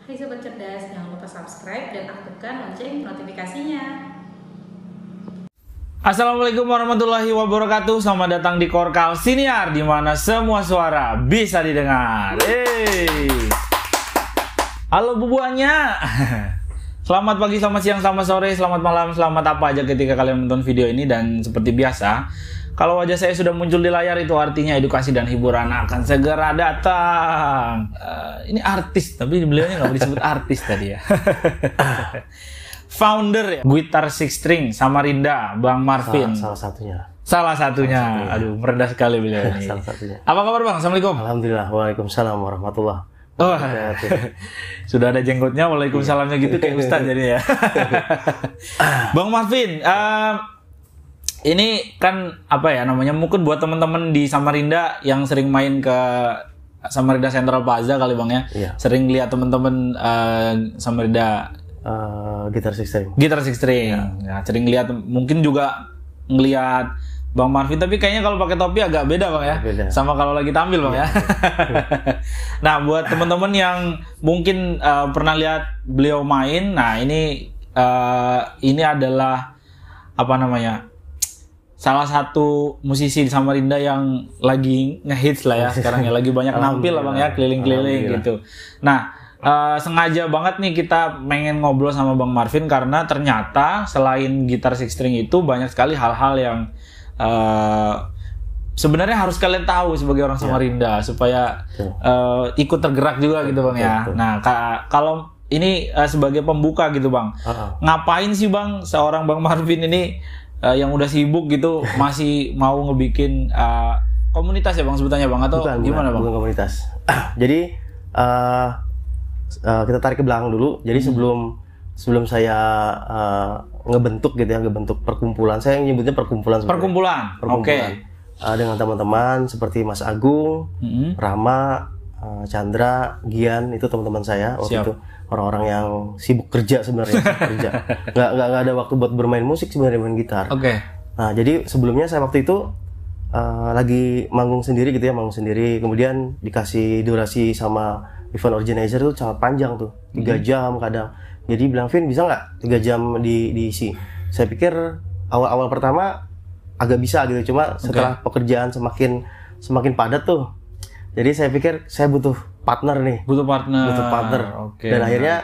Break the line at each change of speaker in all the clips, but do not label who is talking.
Hai Sobat Cerdas, jangan lupa subscribe dan aktifkan lonceng notifikasinya.
Assalamualaikum warahmatullahi wabarakatuh. Selamat datang di Korkal Siniar, di mana semua suara bisa didengar. Halo bubuannya. Selamat pagi, selamat siang, selamat sore, selamat malam, selamat apa aja ketika kalian menonton video ini. Dan seperti biasa, kalau wajah saya sudah muncul di layar, itu artinya edukasi dan hiburan akan segera datang. Ini artis, tapi beliaunya nggak boleh disebut artis tadi ya. Founder ya, Gitar Six String Samarinda, Bang Marvin. Salah satunya. Aduh, merendah sekali beliau ini.
Salah satunya.
Apa kabar Bang? Assalamualaikum.
Alhamdulillah. Waalaikumsalam warahmatullah.
Oh, sudah ada jenggotnya, waalaikumsalamnya gitu kayak Ustadz jadi ya. Bang Marvin, ini kan apa ya namanya, mungkin buat teman-teman di Samarinda yang sering main ke Samarinda Central Plaza kali Bang ya,
iya.
Sering lihat teman-teman Samarinda
Gitar Six String.
Gitar Six String, ya, sering lihat, mungkin juga ngelihat Bang Marvin, tapi kayaknya kalau pakai topi agak beda Bang ya,
beda. Sama
kalau lagi tampil Bang ya. Nah, buat teman-teman yang mungkin pernah lihat beliau main, nah ini adalah apa namanya, salah satu musisi di Samarinda yang lagi ngehits lah ya sekarang ya, lagi banyak nampil lah Bang ya, keliling-keliling gitu. Nah, sengaja banget nih kita pengen ngobrol sama Bang Marvin karena ternyata selain gitar six string itu banyak sekali hal-hal yang sebenarnya harus kalian tahu sebagai orang Samarinda supaya ikut tergerak juga gitu Bang ya. Nah, kalau ini sebagai pembuka gitu Bang, ngapain sih Bang seorang Bang Marvin ini yang udah sibuk gitu masih mau ngebikin komunitas ya Bang sebutannya Bang, atau gimana Bang?
Bukan komunitas. Jadi kita tarik ke belakang dulu. Jadi sebelum saya ngebentuk gitu ya, ngebentuk perkumpulan. Saya nyebutnya perkumpulan.
Perkumpulan. Oke.
Dengan teman-teman seperti Mas Agung, Rama, Chandra, Gian, itu teman-teman saya waktu itu. Orang-orang yang sibuk kerja sebenarnya, nggak ada waktu buat bermain musik sebenarnya, main gitar.
Oke.
Nah, jadi sebelumnya saya waktu itu lagi manggung sendiri gitu ya, kemudian dikasih durasi sama event organizer tuh sangat panjang tuh, 3 jam kadang. Jadi bilang, Vin bisa nggak 3 jam diisi? Saya pikir awal pertama agak bisa gitu, cuma setelah pekerjaan semakin padat tuh, jadi saya pikir saya butuh partner nih. Butuh partner. Dan akhirnya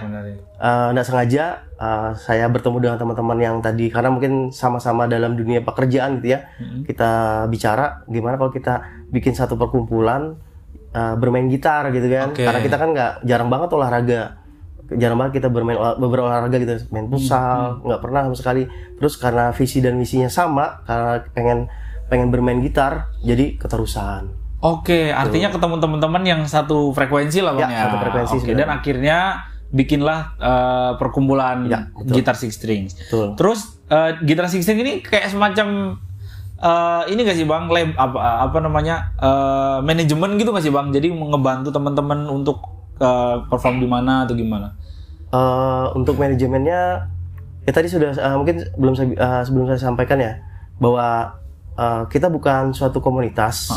nggak sengaja saya bertemu dengan teman-teman yang tadi, karena mungkin sama-sama dalam dunia pekerjaan gitu ya. Kita bicara gimana kalau kita bikin satu perkumpulan bermain gitar gitu kan. Karena kita kan jarang banget olahraga. Jarang banget kita berolahraga gitu, main futsal, nggak pernah sama sekali. Terus karena visi dan misinya sama, karena pengen bermain gitar, jadi keterusan.
Oke, artinya ketemu teman-teman yang satu frekuensi lah Bang ya.
Satu frekuensi.
Dan akhirnya bikinlah perkumpulan gitar six string. Terus gitar six string ini kayak semacam ini gak sih Bang, manajemen gitu gak sih Bang? Jadi ngebantu teman-teman untuk perform di mana atau gimana?
Untuk manajemennya ya tadi sudah mungkin sebelum saya sampaikan ya, bahwa kita bukan suatu komunitas,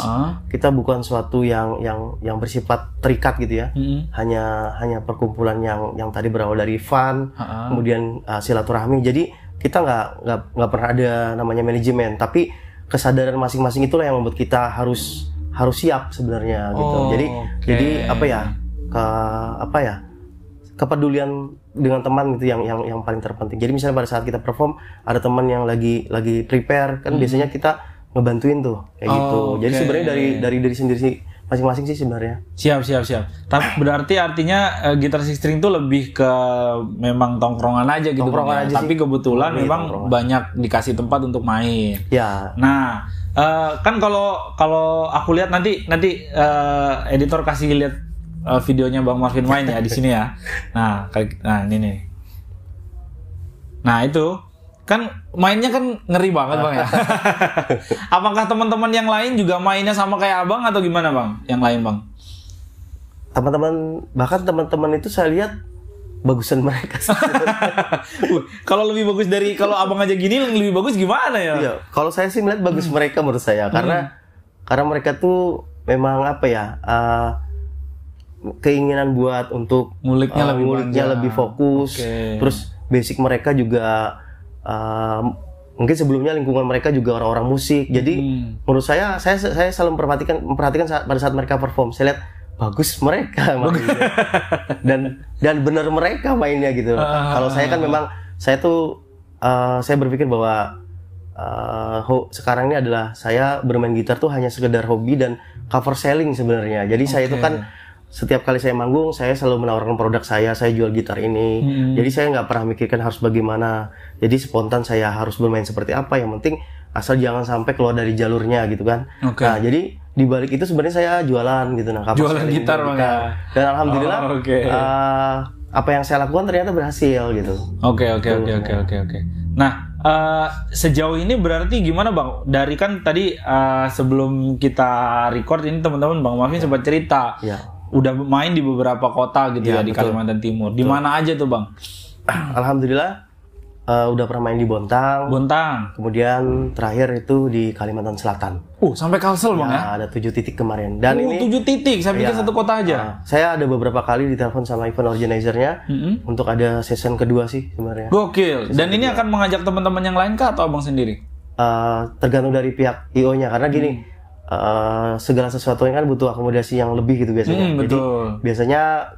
kita bukan suatu yang bersifat terikat gitu ya, hanya perkumpulan yang tadi berawal dari fun, kemudian silaturahmi. Jadi kita nggak pernah ada namanya manajemen, tapi kesadaran masing-masing itulah yang membuat kita harus siap sebenarnya gitu. Jadi kepedulian dengan teman gitu yang paling terpenting. Jadi misalnya pada saat kita perform ada teman yang lagi prepare kan, biasanya kita ngebantuin tuh kayak gitu. Jadi sebenarnya dari sendiri masing-masing sih sebenarnya.
Siap. Tapi berarti artinya gitar six string itu lebih ke memang tongkrongan aja gitu. Tapi kebetulan memang banyak dikasih tempat untuk main.
Ya.
Nah, kan kalau aku lihat nanti editor kasih lihat videonya Bang Marvin main ya di sini ya. Nah ini nih. Nah itu kan mainnya kan ngeri banget Bang ya. Apakah teman-teman yang lain juga mainnya sama kayak Abang atau gimana Bang? Yang lain Bang?
Teman-teman itu saya lihat bagusan mereka.
Kalau lebih bagus dari kalau Abang aja gini, lebih bagus gimana ya?
Iya, kalau saya sih melihat bagus mereka menurut saya, karena mereka tuh memang apa ya? keinginan buat untuk
nguliknya
lebih fokus. Terus basic mereka juga mungkin sebelumnya lingkungan mereka juga orang-orang musik. Jadi menurut saya selalu memperhatikan pada saat mereka perform. Saya lihat bagus mereka mainnya. dan benar mereka mainnya gitu. Kalau saya kan memang saya berpikir bahwa sekarang ini adalah saya bermain gitar tuh hanya sekedar hobi dan cover selling sebenarnya. Jadi saya itu kan setiap kali saya manggung, saya selalu menawarkan produk saya jual gitar ini. Jadi saya nggak pernah mikirkan harus bagaimana. Jadi spontan saya harus bermain seperti apa. Yang penting asal jangan sampai keluar dari jalurnya gitu kan. Nah jadi di balik itu sebenarnya saya jualan gitu. Nah,
jualan gitar bang ya.
Dan alhamdulillah apa yang saya lakukan ternyata berhasil gitu.
Oke. Nah sejauh ini berarti gimana bang? Dari kan tadi sebelum kita record ini teman-teman Bang Mafin sempat cerita. Udah main di beberapa kota gitu ya di Kalimantan Timur. Di mana aja tuh bang?
Alhamdulillah udah pernah main di Bontang. Kemudian terakhir itu di Kalimantan Selatan.
Sampai Kalsel bang ya?
Ada 7 titik kemarin. Dan ini
7 titik. Saya pikir satu kota aja.
Saya ada beberapa kali ditelepon sama event organizer-nya untuk ada season kedua sih sebenarnya.
Gokil. Dan ini akan mengajak teman-teman yang lain kah atau abang sendiri?
Tergantung dari pihak IO-nya karena gini. Segala sesuatunya kan butuh akomodasi yang lebih gitu biasanya. Jadi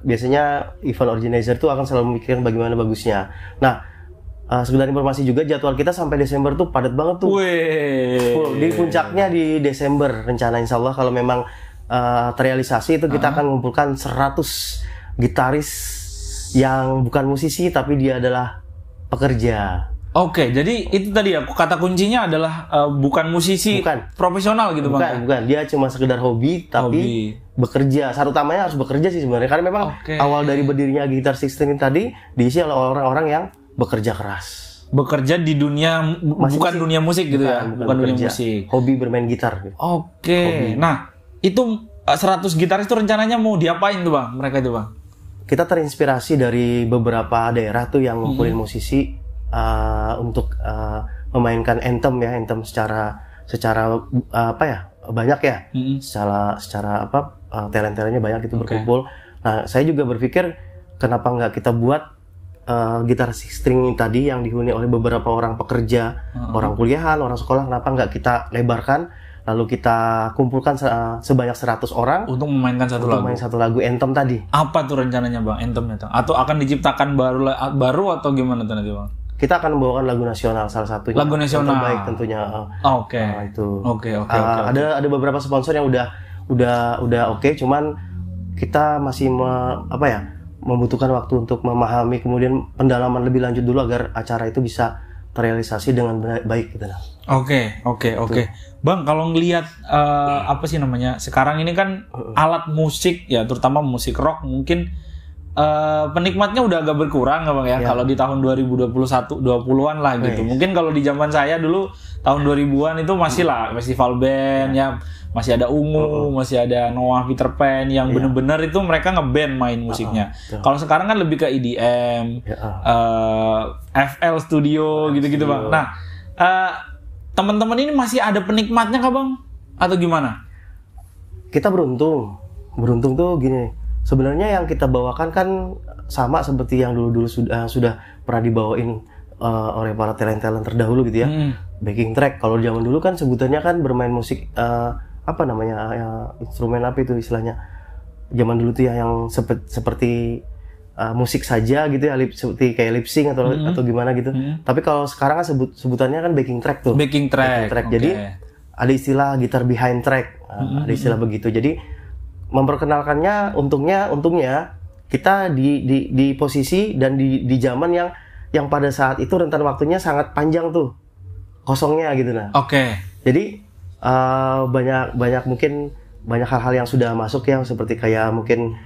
biasanya event organizer tuh akan selalu memikirkan bagaimana bagusnya. Nah, sekedar informasi juga jadwal kita sampai Desember tuh padat banget tuh. Full. Di puncaknya di Desember rencana insya Allah kalau memang terrealisasi itu kita akan mengumpulkan 100 gitaris yang bukan musisi tapi dia adalah pekerja.
Oke, jadi itu tadi ya kata kuncinya adalah bukan musisi profesional gitu bang?
Bukan. Dia cuma sekedar hobi tapi bekerja. Syarat utamanya harus bekerja sih sebenarnya. Karena memang awal dari berdirinya Gitar 16 tadi diisi oleh orang-orang yang bekerja keras.
Bekerja di dunia bukan dunia musik gitu ya? Bukan dunia musik.
Hobi bermain gitar. Gitu.
Oke. Nah, itu 100 gitaris itu rencananya mau diapain tuh bang? Mereka itu bang?
Kita terinspirasi dari beberapa daerah tuh yang ngumpulin musisi. Untuk memainkan anthem secara banyak ya, secara talent-talentnya banyak itu berkumpul. Nah saya juga berpikir kenapa nggak kita buat gitar string tadi yang dihuni oleh beberapa orang pekerja, orang kuliahan, orang sekolah, kenapa nggak kita lebarkan lalu kita kumpulkan sebanyak 100 orang
untuk memainkan
satu lagu anthem tadi.
Apa tuh rencananya bang anthemnya? Atau akan diciptakan baru atau gimana tuh nanti bang?
Kita akan membawakan lagu nasional salah satunya.
Lagu nasional.
Terbaik tentunya.
Oke.
Ada beberapa sponsor yang udah oke, cuman kita masih membutuhkan waktu untuk memahami kemudian pendalaman lebih lanjut dulu agar acara itu bisa terrealisasi dengan baik gitu.
Oke. Bang, kalau ngelihat sekarang ini kan alat musik ya, terutama musik rock mungkin penikmatnya udah agak berkurang nggak bang ya? Kalau di tahun 2021 20-an lah gitu. Mungkin kalau di zaman saya dulu tahun 2000-an itu masih lah festival band ya, masih ada Ungu, masih ada Noah Peter Pan yang bener-bener itu mereka ngeband main musiknya. Kalau sekarang kan lebih ke EDM, FL Studio gitu-gitu bang. Nah, teman-teman ini masih ada penikmatnya kah bang? Atau gimana?
Kita beruntung tuh gini. Sebenarnya yang kita bawakan kan sama seperti yang dulu-dulu sudah pernah dibawain oleh para talent-talent terdahulu gitu ya. Backing track. Kalau zaman dulu kan sebutannya kan bermain musik instrumen apa itu istilahnya. Zaman dulu tuh ya yang seperti musik saja gitu ya, seperti kayak lip sync atau gimana gitu. Tapi kalau sekarang kan sebutannya kan backing track tuh.
Backing track.
Jadi ada istilah gitar behind track. Ada istilah begitu. Jadi memperkenalkannya untungnya kita di posisi dan di zaman yang pada saat itu rentan waktunya sangat panjang tuh kosongnya gitu nah. Jadi banyak mungkin banyak hal-hal yang sudah masuk yang seperti kayak mungkin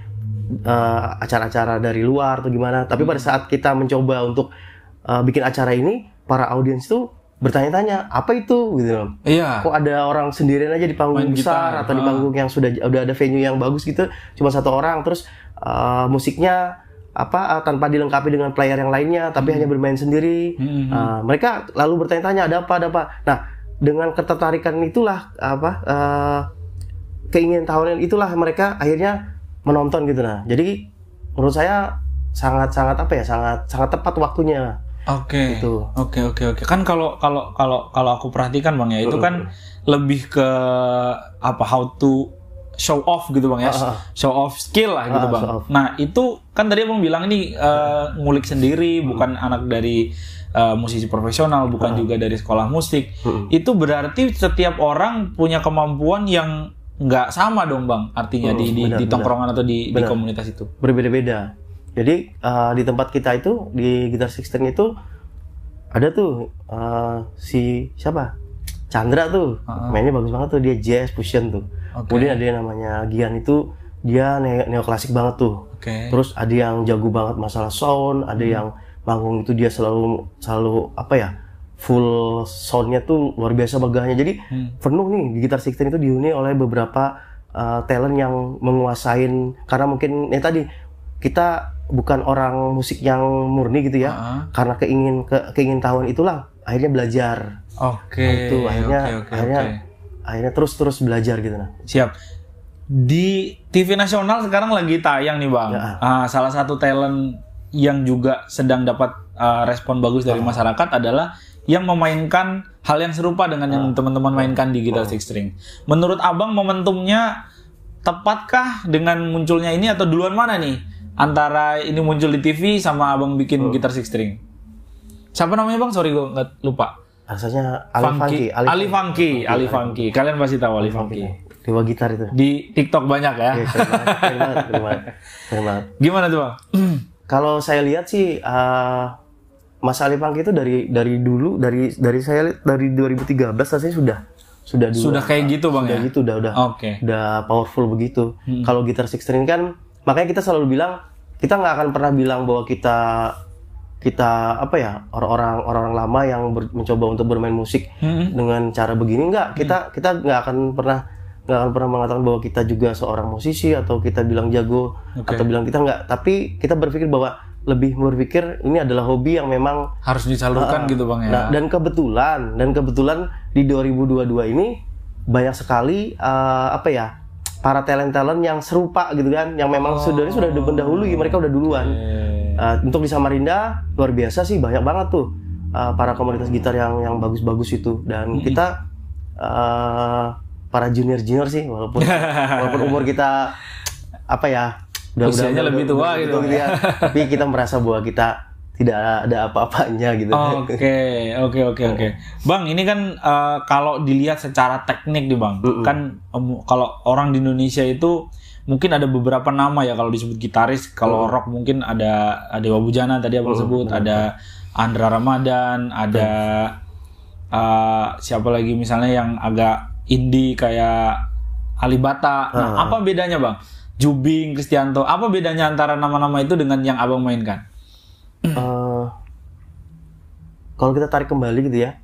acara-acara dari luar atau gimana. Tapi pada saat kita mencoba untuk bikin acara ini, para audiens tuh bertanya-tanya apa itu gitu loh. Kok ada orang sendirian aja di panggung besar atau di panggung yang udah ada venue yang bagus gitu, cuma satu orang, terus musiknya tanpa dilengkapi dengan player yang lainnya tapi hanya bermain sendiri. Mereka lalu bertanya-tanya ada apa. Nah, dengan ketertarikan itulah keinginan tahunan itulah mereka akhirnya menonton gitu. Nah, jadi menurut saya sangat tepat waktunya.
Oke.
Gitu.
Oke. Kan kalau aku perhatikan Bang ya, itu kan lebih ke how to show off gitu Bang ya. Show off skill lah gitu Bang. Nah, itu kan tadi Abang bilang ini ngulik sendiri, bukan anak dari musisi profesional, bukan juga dari sekolah musik. Itu berarti setiap orang punya kemampuan yang nggak sama dong Bang, artinya di tongkrongan atau di komunitas itu.
Berbeda-beda. Jadi di tempat kita itu, di Guitar Sixteen itu ada tuh si siapa? Chandra tuh, mainnya bagus banget tuh, dia jazz fusion tuh. Kemudian ada yang namanya Gian, itu dia neoklasik banget tuh. Terus ada yang jago banget masalah sound, ada yang manggung itu dia selalu full soundnya tuh luar biasa megahnya. Jadi penuh nih di Guitar Sixteen itu dihuni oleh beberapa talent yang menguasain, karena mungkin tadi kita bukan orang musik yang murni gitu ya, karena keingin tahuan itulah akhirnya belajar. Itu akhirnya terus belajar gitu. Nah,
siap. Di TV nasional sekarang lagi tayang nih Bang, salah satu talent yang juga sedang dapat respon bagus dari masyarakat adalah yang memainkan hal yang serupa dengan yang teman-teman mainkan di Guitar Six String. Menurut Abang momentumnya tepatkah dengan munculnya ini, atau duluan mana nih antara ini muncul di TV sama Abang bikin Guitar Six String? Siapa namanya Bang? Sorry gue nggak lupa.
Rasanya
Ali Funky. Kalian pasti tahu Ali Funky.
Dewa gitar itu.
Di TikTok banyak ya.
Keren banget.
Gimana tuh Bang?
Kalau saya lihat sih Mas Ali Funky itu dari dulu, dari saya lihat dari 2013 rasanya sudah
kayak gitu Bang
ya.
Gitu
udah powerful begitu. Kalau Guitar Six String kan, makanya kita selalu bilang, kita nggak akan pernah bilang bahwa kita orang-orang lama yang mencoba untuk bermain musik dengan cara begini. Kita nggak akan pernah mengatakan bahwa kita juga seorang musisi, atau kita bilang jago, atau bilang kita nggak. Tapi kita lebih berpikir ini adalah hobi yang memang
harus disalurkan gitu Bang ya.
Nah, dan kebetulan di 2022 ini banyak sekali para talent yang serupa gitu kan, yang memang sudah mendahului, mereka udah duluan. Untuk di Samarinda luar biasa sih, banyak banget tuh para komunitas gitar yang bagus-bagus itu. Dan kita para junior sih, walaupun umur kita
usianya lebih tua gitu
ya. Tapi kita merasa bahwa kita tidak ada apa-apanya gitu.
Oke. Bang, ini kan kalau dilihat secara teknik nih Bang, kan kalau orang di Indonesia itu mungkin ada beberapa nama ya kalau disebut gitaris. Kalau rock mungkin ada Dewa Bujana tadi Abang sebut, ada Andra Ramadan, ada siapa lagi misalnya yang agak indie kayak Alibata. Nah, apa bedanya Bang? Jubing, Kristianto, apa bedanya antara nama-nama itu dengan yang Abang mainkan?
Kalau kita tarik kembali gitu ya,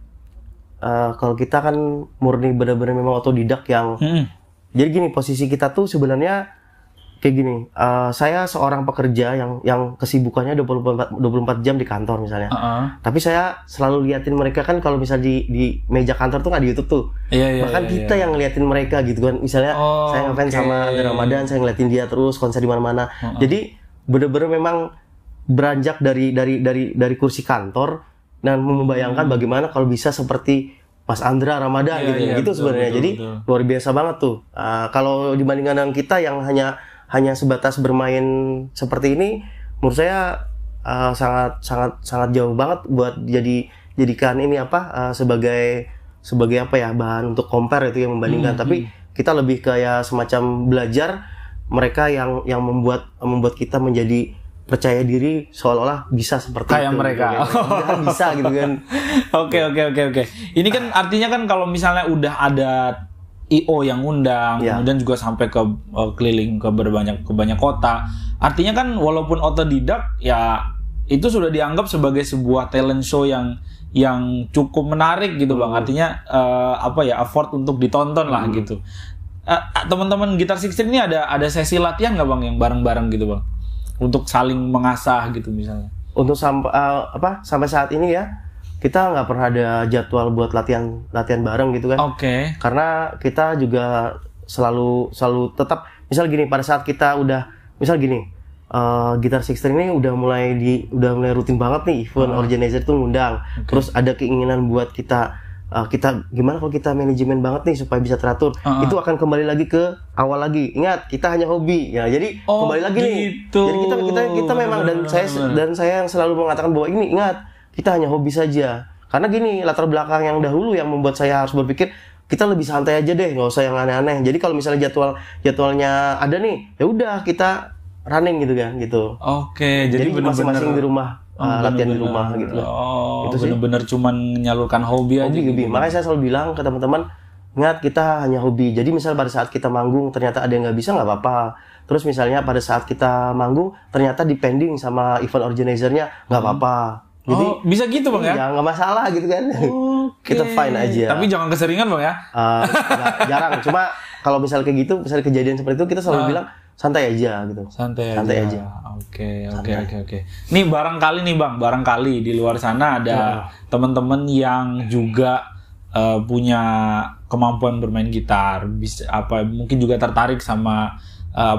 kalau kita kan murni benar-benar memang otodidak yang jadi gini, posisi kita tuh sebenarnya kayak gini, saya seorang pekerja yang kesibukannya 24 jam di kantor misalnya. Tapi saya selalu liatin mereka kan, kalau misalnya di meja kantor tuh nggak di YouTube tuh. Bahkan kita yang ngeliatin mereka gitu kan. Misalnya saya ngefans sama Andra Ramadan, saya ngeliatin dia terus konser di mana-mana. Jadi bener-bener memang beranjak dari kursi kantor dan membayangkan bagaimana kalau bisa seperti Mas Andra Ramadan gitu sebenarnya. Jadi luar biasa banget tuh. Kalau dibandingkan dengan kita yang hanya sebatas bermain seperti ini, menurut saya sangat jauh banget buat jadikan ini sebagai bahan untuk compare itu yang membandingkan. Tapi kita lebih kayak semacam belajar mereka yang membuat kita menjadi percaya diri, seolah-olah bisa seperti
kayak
itu,
mereka.
Kan bisa gitu kan.
Oke. Ini kan artinya kan kalau misalnya udah ada IO yang undang, kemudian juga sampai ke keliling ke banyak kota. Artinya kan walaupun otodidak, ya itu sudah dianggap sebagai sebuah talent show yang cukup menarik gitu Bang. Artinya effort untuk ditonton lah gitu. Teman-teman Guitar Six String ini ada sesi latihan nggak Bang yang bareng-bareng gitu Bang? Untuk saling mengasah gitu misalnya.
Untuk sampai saat ini ya, kita nggak pernah ada jadwal buat latihan bareng gitu kan. Karena kita juga selalu tetap, misal gini, pada saat kita udah, misal gini, gitar six string ini udah mulai rutin banget nih, event organizer tuh ngundang. Terus ada keinginan buat kita gimana kalau kita manajemen banget nih supaya bisa teratur. Itu akan kembali lagi ke awal lagi. Ingat, kita hanya hobi. Ya, jadi kembali lagi nih. Jadi kita memang, dan saya yang selalu mengatakan bahwa ini, ingat, kita hanya hobi saja. Karena gini, latar belakang yang dahulu yang membuat saya harus berpikir kita lebih santai aja deh, nggak usah yang aneh-aneh. Jadi kalau misalnya jadwalnya ada nih, ya udah kita running gitu kan, gitu.
Oke, jadi
masing-masing di rumah, latihan di rumah gitu.
Itu bener-bener cuman menyalurkan hobi aja.
Hobi. Makanya saya selalu bilang ke teman-teman, ingat kita hanya hobi. Jadi misal pada saat kita manggung ternyata ada yang nggak bisa, nggak apa-apa. Terus misalnya pada saat kita manggung ternyata depending sama event organizer-nya, nggak apa-apa. Jadi
bisa gitu Bang ya?
Ya nggak masalah gitu kan. Kita fine aja.
Tapi jangan keseringan Bang ya?
Jarang. Cuma kalau misalnya kayak gitu, misalnya kejadian seperti itu, kita selalu bilang santai aja gitu. Santai aja.
Oke. Nih barangkali di luar sana ada teman-teman yang juga punya kemampuan bermain gitar, mungkin juga tertarik sama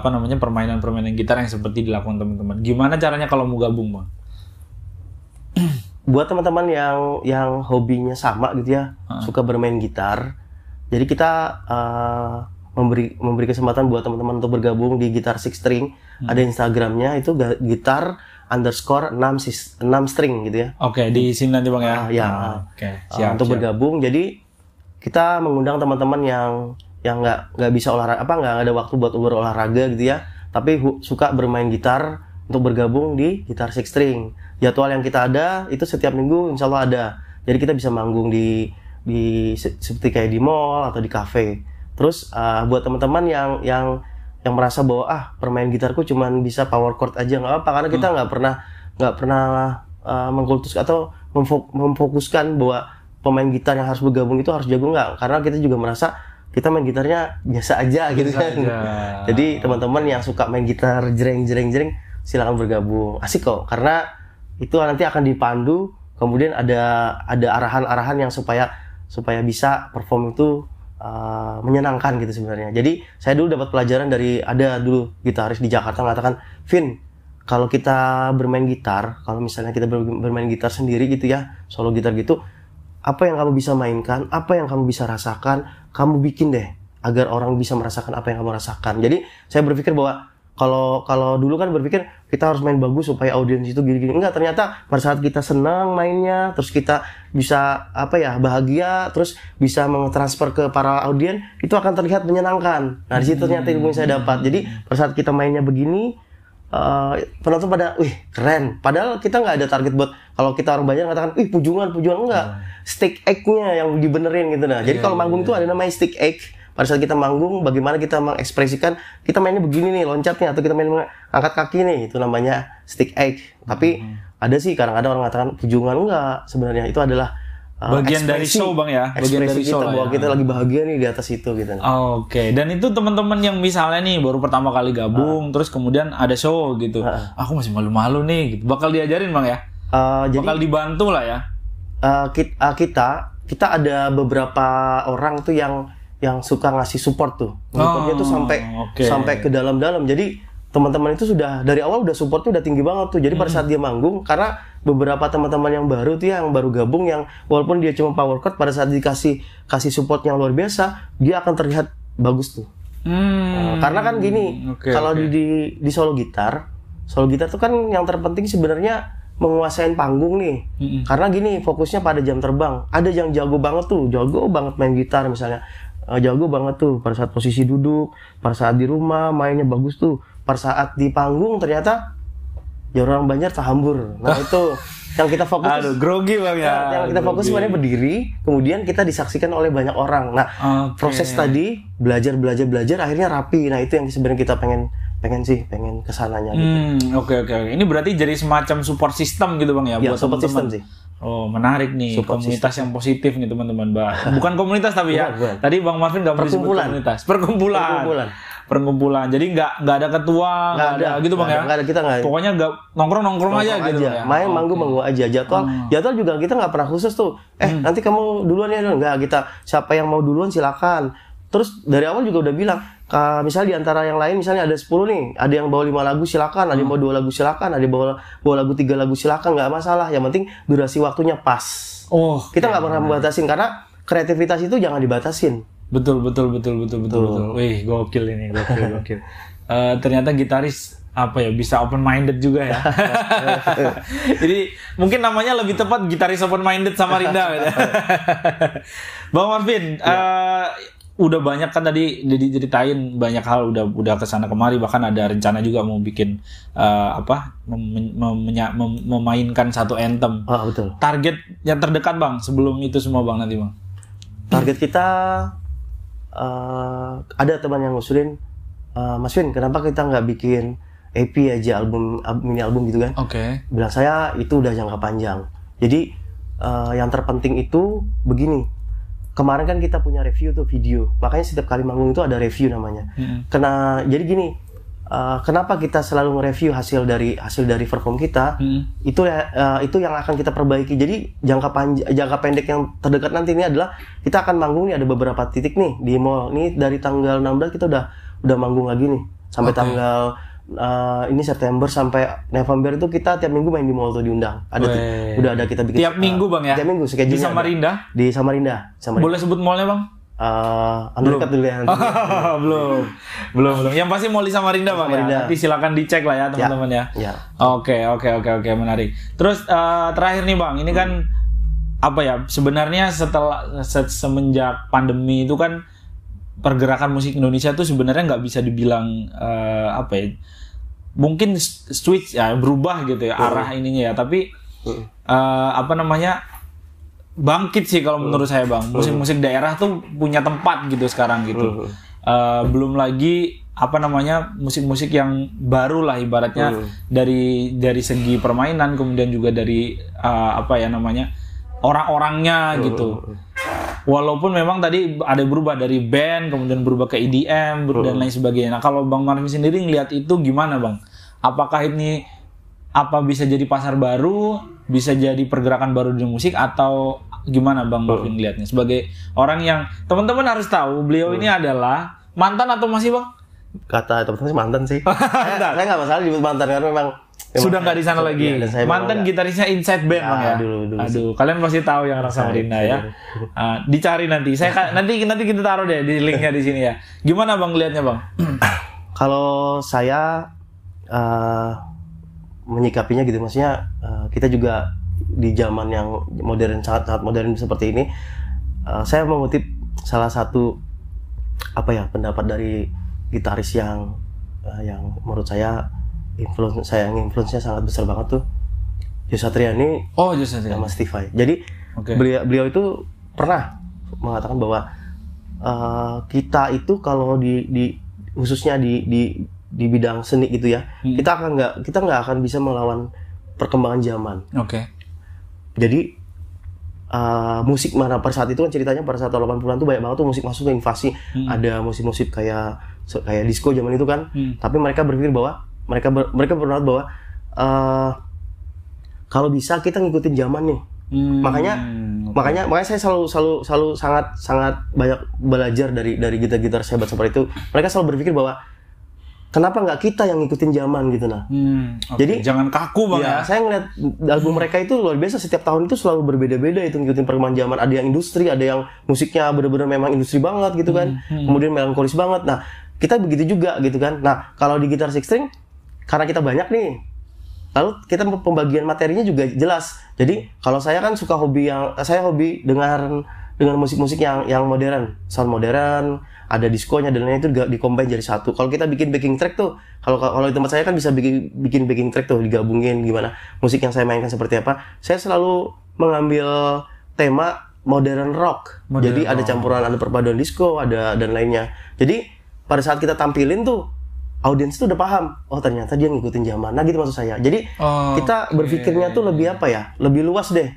permainan gitar yang seperti dilakukan teman-teman. Gimana caranya kalau mau gabung Bang?
Buat teman-teman yang hobinya sama gitu ya, suka bermain gitar. Jadi kita memberi kesempatan buat teman-teman untuk bergabung di Gitar Six String. Ada Instagramnya, itu gitar_6 string gitu ya. Oke,
di sini nanti Bang ya.
Siap, untuk bergabung. Jadi kita mengundang teman-teman yang nggak bisa olahraga, nggak ada waktu buat berolahraga gitu ya, tapi suka bermain gitar untuk bergabung di Gitar Six String. Jadwal yang kita ada itu setiap minggu insya Allah ada. Jadi kita bisa manggung di seperti kayak di mall atau di kafe. Terus buat teman-teman yang merasa bahwa permain gitarku cuman bisa power chord aja, nggak apa, karena kita nggak pernah mengkultus atau memfokuskan bahwa pemain gitar yang harus bergabung itu harus jago, nggak, karena kita juga merasa kita main gitarnya biasa aja gitu kan. Jadi teman-teman yang suka main gitar jreng silakan bergabung, asik kok, karena itu nanti akan dipandu, kemudian ada arahan-arahan yang supaya bisa perform itu menyenangkan gitu sebenarnya. Jadi saya dulu dapat pelajaran ada dulu gitaris di Jakarta mengatakan, Vin, kalau kita bermain gitar, kalau misalnya kita bermain gitar sendiri gitu ya, solo gitar gitu, apa yang kamu bisa mainkan, apa yang kamu bisa rasakan, kamu bikin deh agar orang bisa merasakan apa yang kamu rasakan. Jadi saya berpikir bahwa kalau dulu kan berpikir kita harus main bagus supaya audiens itu gini-gini. Enggak, ternyata pada saat kita senang mainnya, terus kita bisa bahagia, terus bisa mentransfer ke para audiens, itu akan terlihat menyenangkan. Nah, di situ ternyata ilmu yang saya dapat. Jadi pada saat kita mainnya begini, penonton pada, wih keren. Padahal kita nggak ada target buat, kalau kita orang banyak mengatakan, wih pujuan enggak. Stick egg-nya yang dibenerin gitu. Nah, jadi kalau manggung itu ada namanya stick egg. Pada saat kita manggung, bagaimana kita mengekspresikan, kita mainnya begini nih loncatnya, atau kita main angkat kaki nih, itu namanya stick egg. Tapi ada sih kadang-kadang orang mengatakan pujuan, enggak, sebenarnya itu adalah
bagian dari show Bang ya, bagian dari show
bahwa kita lagi bahagia nih di atas itu gitu.
Oke. Dan itu teman-teman yang misalnya nih baru pertama kali gabung, terus kemudian ada show gitu, aku masih malu-malu nih, gitu. Bakal diajarin Bang ya, bakal dibantu lah ya. Kita ada beberapa orang tuh yang suka ngasih support tuh, supportnya tuh sampai ke dalam-dalam. Jadi teman-teman itu sudah dari awal udah supportnya udah tinggi banget tuh. Jadi pada saat dia manggung, karena beberapa teman-teman yang baru tuh yang baru gabung, yang walaupun dia cuma power chord, pada saat dikasih support yang luar biasa, dia akan terlihat bagus tuh. Karena kan gini, kalau di solo gitar tuh kan yang terpenting sebenarnya menguasain panggung nih. Karena gini, fokusnya pada jam terbang. Ada yang jago banget main gitar misalnya. Jago banget tuh pada saat posisi duduk, pada saat di rumah mainnya bagus tuh, pada saat di panggung ternyata ya orang banyak terhambur. Nah itu yang kita fokus. Aduh, grogi Bang ya. Yang kita fokus sebenarnya berdiri, kemudian kita disaksikan oleh banyak orang. Nah, proses tadi belajar akhirnya rapi. Nah, itu yang sebenarnya kita pengen kesananya gitu. Oke. Ini berarti jadi semacam support system gitu Bang ya, buat
support
teman-teman.
System sih.
Oh, menarik nih, support komunitas system yang positif nih teman-teman. Bukan komunitas tapi ya. Tadi Bang Marvin nggak mau disebut komunitas. Perkumpulan. Jadi nggak ada ketua, nggak ada gitu Bang ya.
Nggak ada, kita nggak.
Pokoknya nongkrong aja gitu ya.
Main manggung aja. Jadwal juga kita nggak pernah khusus tuh. Nanti kamu duluan ya, nggak, kita siapa yang mau duluan silakan. Terus dari awal juga udah bilang, misalnya di antara yang lain, misalnya ada 10 nih, ada yang bawa 5 lagu silakan, ada yang bawa 2 lagu silakan, ada yang bawa lagu 3 lagu silakan, nggak masalah. Yang penting durasi waktunya pas. Kita nggak pernah membatasin karena kreativitas itu jangan dibatasin.
Betul. Wih, gokil ini, gokil. Ternyata gitaris bisa open minded juga ya. Jadi mungkin namanya lebih tepat gitaris open minded Samarinda. Bang Marvin, udah banyak kan tadi diceritain banyak hal, udah kesana kemari, bahkan ada rencana juga mau bikin memainkan satu anthem.
Betul.
Target yang terdekat Bang sebelum itu semua Bang nanti Bang.
Target kita ada teman yang ngusulin, Mas Win, kenapa kita nggak bikin EP aja, mini album gitu kan?
Oke.
Bilang saya itu udah jangka panjang. Jadi yang terpenting itu begini. Kemarin kan kita punya review tuh video, makanya setiap kali manggung itu ada review namanya. Jadi gini, kenapa kita selalu nge-review hasil dari perform kita? Itu yang akan kita perbaiki. Jadi jangka pendek yang terdekat nanti ini adalah kita akan manggung nih, ada beberapa titik nih di mall. Ini dari tanggal 16 kita udah manggung lagi nih sampai tanggal ini September sampai November itu kita tiap minggu main di mall tuh diundang. Udah ada kita bikin
tiap minggu Bang ya?
Tiap minggu schedule-nya. Di Samarinda.
Boleh sebut mallnya Bang?
Dekat dulu ya.
belum. Yang pasti mall di Samarinda Bang ya. Nanti silakan dicek lah ya teman-teman ya. Oke, menarik. Terus terakhir nih Bang, ini kan sebenarnya semenjak pandemi itu kan pergerakan musik Indonesia tuh sebenarnya nggak bisa dibilang mungkin switch ya, berubah gitu ya arah ininya ya, tapi bangkit sih kalau menurut saya Bang. Musik-musik daerah tuh punya tempat gitu sekarang gitu. Belum lagi musik-musik yang baru lah ibaratnya dari segi permainan, kemudian juga dari orang-orangnya gitu. Walaupun memang tadi ada berubah dari band, kemudian berubah ke EDM dan lain sebagainya. Nah, kalau Bang Marvin sendiri ngelihat itu gimana Bang? Apakah ini bisa jadi pasar baru, bisa jadi pergerakan baru di musik, atau gimana Bang Marvin ngelihatnya? Sebagai orang yang teman-teman harus tahu, beliau ini adalah mantan atau masih Bang?
Kata teman-teman sih mantan sih. Saya nggak masalah disebut mantan karena memang
sudah nggak di sana lagi. Mantan gitarisnya Inside Band Bang ya. Aduh, kalian pasti tahu yang orang Samarinda ya. Dicari nanti. Nanti kita taruh deh di linknya di sini ya. Gimana Bang lihatnya Bang?
Kalau saya menyikapinya gitu, maksudnya kita juga di zaman yang modern, sangat modern seperti ini, saya mengutip salah satu pendapat dari gitaris yang menurut saya influence-nya sangat besar banget tuh, Joe Satriani sama Steve Vai. Jadi beliau itu pernah mengatakan bahwa kita itu kalau khususnya di bidang seni gitu ya, kita nggak akan bisa melawan perkembangan zaman. Jadi musik mana pada saat itu kan ceritanya pada saat 80-an tuh banyak banget tuh musik masuk ke invasi. Ada musik-musik kayak disco zaman itu kan. Tapi mereka berpikir bahwa mereka berpendapat bahwa kalau bisa kita ngikutin zaman nih. Makanya saya selalu sangat banyak belajar dari gitar-gitar hebat seperti itu. Mereka selalu berpikir bahwa kenapa nggak kita yang ngikutin zaman gitu Jadi
jangan kaku Bang ya.
Saya ngeliat album mereka itu luar biasa, setiap tahun itu selalu berbeda-beda itu ngikutin perkembangan zaman. Ada yang industri, ada yang musiknya benar-benar memang industri banget gitu kan. Kemudian melankolis banget. Nah, kita begitu juga gitu kan. Nah, kalau di gitar six string karena kita banyak nih, lalu kita pembagian materinya juga jelas. Jadi kalau saya kan suka hobi dengan musik-musik yang modern, sound modern, ada diskonya dan lain-lain itu dikombin jadi satu. Kalau kita bikin backing track tuh, kalau di tempat saya kan bisa bikin backing track tuh, digabungin gimana musik yang saya mainkan seperti apa. Saya selalu mengambil tema modern rock. Jadi ada campuran, ada perpaduan disco, ada dan lainnya. Jadi pada saat kita tampilin tuh, audiens tuh udah paham, oh ternyata dia ngikutin zaman. Nah gitu maksud saya. Jadi kita berpikirnya tuh lebih lebih luas deh.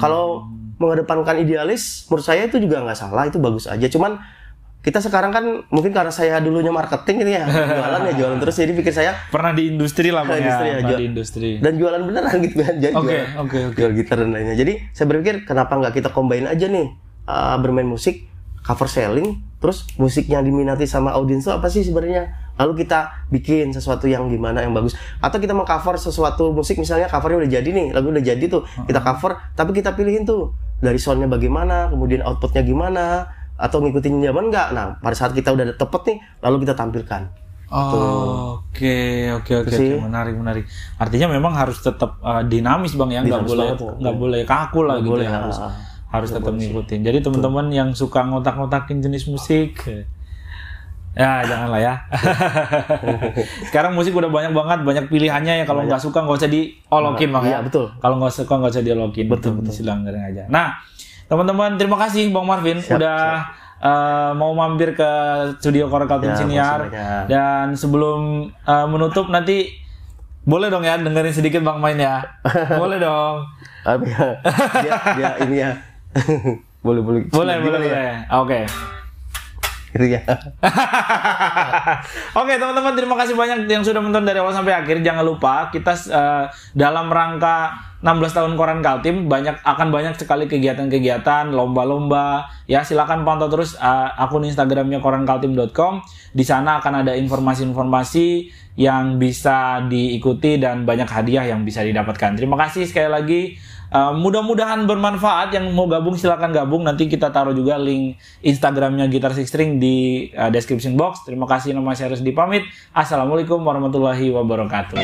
Kalau mengedepankan idealis, menurut saya itu juga nggak salah, itu bagus aja. Cuman kita sekarang kan mungkin karena saya dulunya marketing gitu ya, jualan terus, jadi pikir saya
pernah di industri lah Bang ya,
di industri dan jualan beneran gitu kan, jual gitar dan lainnya. Jadi saya berpikir kenapa nggak kita combine aja nih, bermain musik, cover selling, terus musik yang diminati sama audiens itu apa sih sebenarnya, lalu kita bikin sesuatu yang gimana yang bagus, atau kita mengcover sesuatu musik, misalnya covernya udah jadi nih, lagu udah jadi tuh, kita cover tapi kita pilihin tuh dari soundnya bagaimana, kemudian outputnya gimana, atau ngikutin zaman enggak. Nah pada saat kita udah tepet nih, lalu kita tampilkan.
Oke. Menarik. Artinya memang harus tetap dinamis bang ya, nggak boleh kaku lah gitu
boleh,
ya. Harus tetap ngikutin. Jadi teman-teman yang suka ngotak-ngotakin jenis musik, ya janganlah ya. Sekarang musik udah banyak pilihannya ya. Kalau nggak suka nggak usah diolokin bang ya.
Iya betul.
Kalau nggak suka nggak usah diolokin.
Betul.
Silanggarin aja. Nah teman-teman terima kasih Bang Marvin udah mau mampir ke studio Coral Kaltim Siniar. Dan sebelum menutup nanti boleh dong ya dengerin sedikit Bang main ya. Boleh dong.
dia ini ya. boleh.
Oke.
Gitu ya.
Oke teman-teman, terima kasih banyak yang sudah menonton dari awal sampai akhir. Jangan lupa kita dalam rangka 16 tahun Koran Kaltim akan banyak sekali kegiatan-kegiatan, lomba-lomba. Ya silakan pantau terus akun Instagramnya korankaltim.com. Di sana akan ada informasi-informasi yang bisa diikuti dan banyak hadiah yang bisa didapatkan. Terima kasih sekali lagi. Mudah-mudahan bermanfaat. Yang mau gabung silakan gabung. Nanti kita taruh juga link Instagramnya Gitar Six String di description box. Terima kasih, nama saya Rusdi pamit. Assalamualaikum warahmatullahi wabarakatuh.